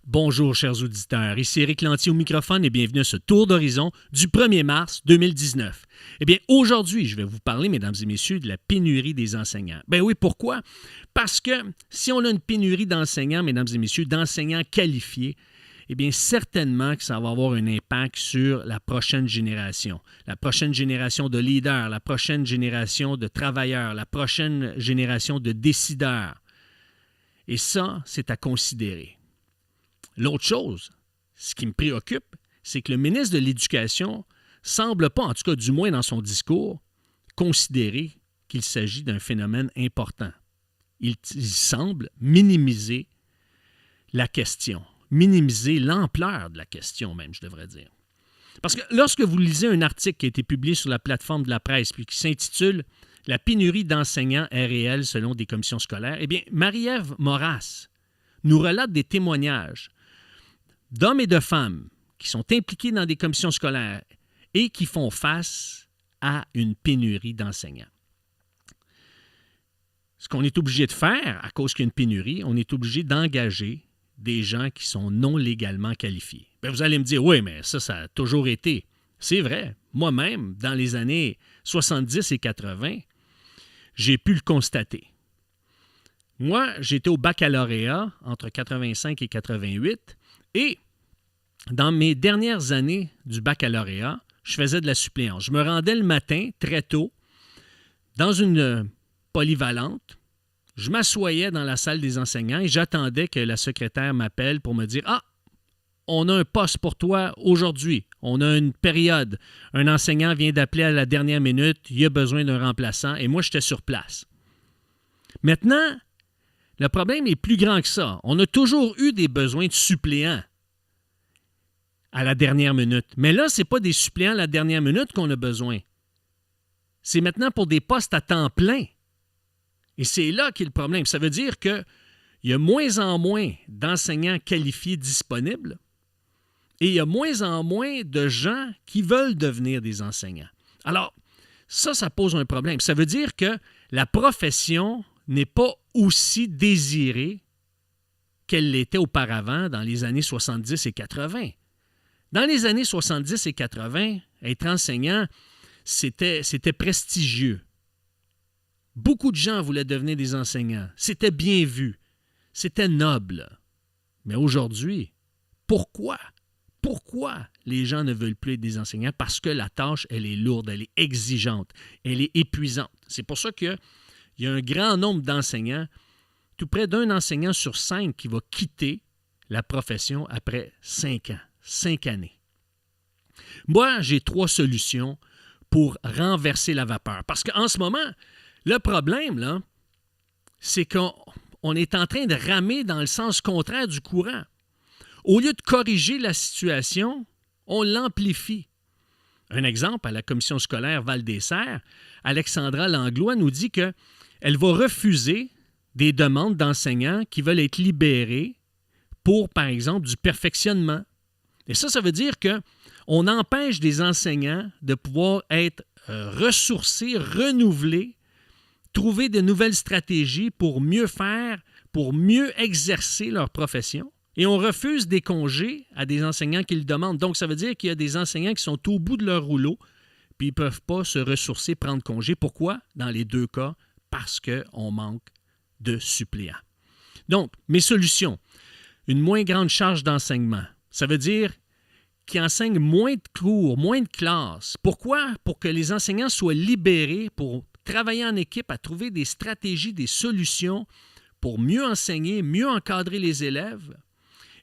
Bonjour chers auditeurs, ici Éric Lantier au microphone et bienvenue à ce tour d'horizon du 1er mars 2019. Eh bien, aujourd'hui, je vais vous parler, mesdames et messieurs, de la pénurie des enseignants. Ben oui, pourquoi? Parce que si on a une pénurie d'enseignants, mesdames et messieurs, d'enseignants qualifiés, eh bien, certainement que ça va avoir un impact sur la prochaine génération de leaders, la prochaine génération de travailleurs, la prochaine génération de décideurs. Et ça, c'est à considérer. L'autre chose, ce qui me préoccupe, c'est que le ministre de l'Éducation semble pas, en tout cas du moins dans son discours, considérer qu'il s'agit d'un phénomène important. Il semble minimiser la question, minimiser l'ampleur de la question même, je devrais dire. Parce que lorsque vous lisez un article qui a été publié sur la plateforme de la presse puis qui s'intitule « La pénurie d'enseignants est réelle selon des commissions scolaires », eh bien, Marie-Ève Moras nous relate des témoignages d'hommes et de femmes qui sont impliqués dans des commissions scolaires et qui font face à une pénurie d'enseignants. Ce qu'on est obligé de faire, à cause qu'il y a une pénurie, on est obligé d'engager des gens qui sont non légalement qualifiés. Bien, vous allez me dire, oui, mais ça a toujours été. C'est vrai. Moi-même, dans les années 70 et 80, j'ai pu le constater. Moi, j'étais au baccalauréat entre 85 et 88 et dans mes dernières années du baccalauréat, je faisais de la suppléance. Je me rendais le matin, très tôt, dans une polyvalente. Je m'assoyais dans la salle des enseignants et j'attendais que la secrétaire m'appelle pour me dire « Ah, on a un poste pour toi aujourd'hui. On a une période. Un enseignant vient d'appeler à la dernière minute. Il a besoin d'un remplaçant. » Et moi, j'étais sur place. Maintenant, le problème est plus grand que ça. On a toujours eu des besoins de suppléants à la dernière minute. Mais là, ce n'est pas des suppléants à la dernière minute qu'on a besoin. C'est maintenant pour des postes à temps plein. Et c'est là qu'est le problème. Ça veut dire qu'il y a moins en moins d'enseignants qualifiés disponibles et il y a moins en moins de gens qui veulent devenir des enseignants. Alors, ça pose un problème. Ça veut dire que la profession n'est pas aussi désirée qu'elle l'était auparavant dans les années 70 et 80. Dans les années 70 et 80, être enseignant, c'était prestigieux. Beaucoup de gens voulaient devenir des enseignants. C'était bien vu. C'était noble. Mais aujourd'hui, pourquoi? Pourquoi les gens ne veulent plus être des enseignants? Parce que la tâche, elle est lourde, elle est exigeante, elle est épuisante. C'est pour ça qu'il y a un grand nombre d'enseignants, tout près d'un enseignant sur 5 qui va quitter la profession après 5 ans, 5 années. Moi, j'ai 3 solutions pour renverser la vapeur. Parce qu'en ce moment, le problème, là, c'est qu'on est en train de ramer dans le sens contraire du courant. Au lieu de corriger la situation, on l'amplifie. Un exemple, à la commission scolaire Val-des-Serres, Alexandra Langlois nous dit qu'elle va refuser des demandes d'enseignants qui veulent être libérés pour, par exemple, du perfectionnement. Et ça veut dire qu'on empêche des enseignants de pouvoir être ressourcés, renouvelés, trouver de nouvelles stratégies pour mieux faire, pour mieux exercer leur profession. Et on refuse des congés à des enseignants qui le demandent. Donc, ça veut dire qu'il y a des enseignants qui sont au bout de leur rouleau, puis ils ne peuvent pas se ressourcer, prendre congé. Pourquoi? Dans les 2 cas, parce qu'on manque de suppléants. Donc, mes solutions, une moins grande charge d'enseignement. Ça veut dire qu'ils enseignent moins de cours, moins de classes. Pourquoi? Pour que les enseignants soient libérés pour travailler en équipe, à trouver des stratégies, des solutions pour mieux enseigner, mieux encadrer les élèves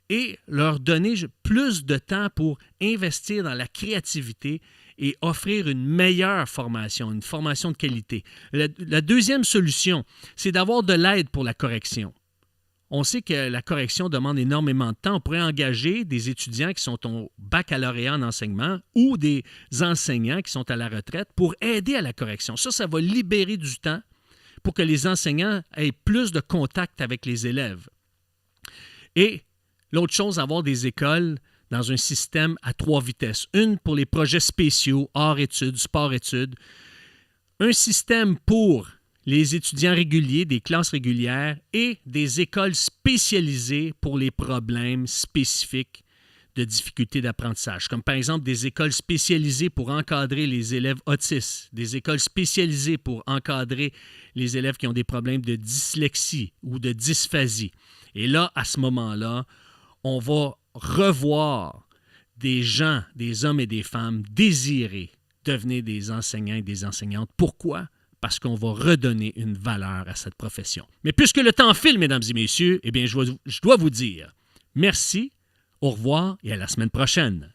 et leur donner plus de temps pour investir dans la créativité et offrir une meilleure formation, une formation de qualité. La deuxième solution, c'est d'avoir de l'aide pour la correction. On sait que la correction demande énormément de temps. On pourrait engager des étudiants qui sont au baccalauréat en enseignement ou des enseignants qui sont à la retraite pour aider à la correction. Ça va libérer du temps pour que les enseignants aient plus de contact avec les élèves. Et l'autre chose, avoir des écoles dans un système à 3 vitesses. Une pour les projets spéciaux, arts-études, sport-études. Un système pour les étudiants réguliers des classes régulières et des écoles spécialisées pour les problèmes spécifiques de difficultés d'apprentissage, comme par exemple des écoles spécialisées pour encadrer les élèves autistes, des écoles spécialisées pour encadrer les élèves qui ont des problèmes de dyslexie ou de dysphasie. Et là, à ce moment-là, on va revoir des gens, des hommes et des femmes désirés devenir des enseignants et des enseignantes. Pourquoi? Parce qu'on va redonner une valeur à cette profession. Mais puisque le temps file, mesdames et messieurs, eh bien, je dois vous dire merci, au revoir et à la semaine prochaine.